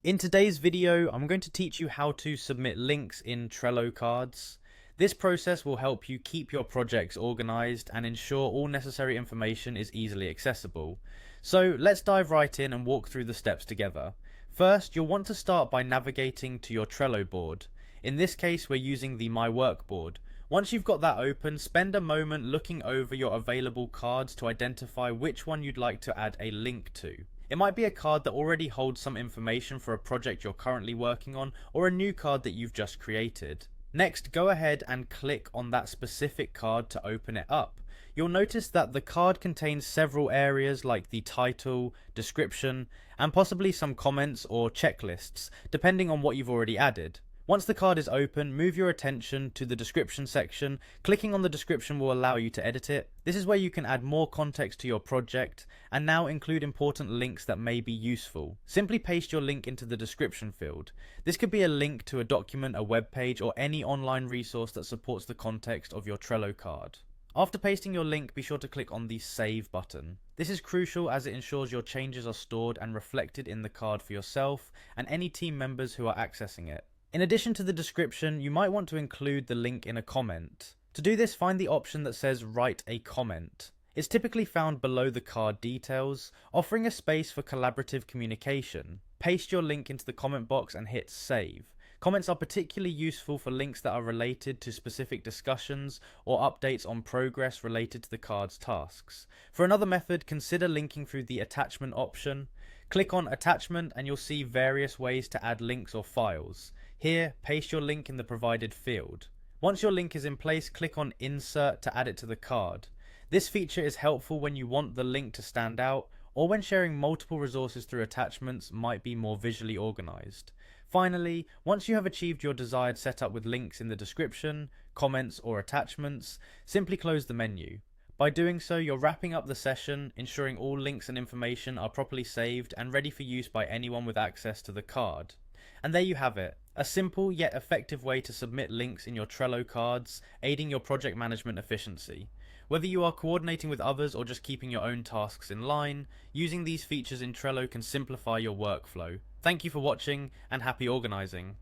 In today's video, I'm going to teach you how to submit links in Trello cards. This process will help you keep your projects organized and ensure all necessary information is easily accessible. So let's dive right in and walk through the steps together. First, you'll want to start by navigating to your Trello board. In this case, we're using the My Work board. Once you've got that open, spend a moment looking over your available cards to identify which one you'd like to add a link to. It might be a card that already holds some information for a project you're currently working on, or a new card that you've just created. Next, go ahead and click on that specific card to open it up. You'll notice that the card contains several areas like the title, description, and possibly some comments or checklists, depending on what you've already added. Once the card is open, move your attention to the description section. Clicking on the description will allow you to edit it. This is where you can add more context to your project and now include important links that may be useful. Simply paste your link into the description field. This could be a link to a document, a web page, or any online resource that supports the context of your Trello card. After pasting your link, be sure to click on the Save button. This is crucial as it ensures your changes are stored and reflected in the card for yourself and any team members who are accessing it. In addition to the description, you might want to include the link in a comment. To do this, find the option that says Write a Comment. It's typically found below the card details, offering a space for collaborative communication. Paste your link into the comment box and hit Save. Comments are particularly useful for links that are related to specific discussions or updates on progress related to the card's tasks. For another method, consider linking through the attachment option. Click on Attachment and you'll see various ways to add links or files. Here, paste your link in the provided field. Once your link is in place, click on Insert to add it to the card. This feature is helpful when you want the link to stand out, or when sharing multiple resources through attachments might be more visually organized. Finally, once you have achieved your desired setup with links in the description, comments, or attachments, simply close the menu. By doing so, you're wrapping up the session, ensuring all links and information are properly saved and ready for use by anyone with access to the card. And there you have it, a simple yet effective way to submit links in your Trello cards, aiding your project management efficiency. Whether you are coordinating with others or just keeping your own tasks in line, using these features in Trello can simplify your workflow. Thank you for watching and happy organizing.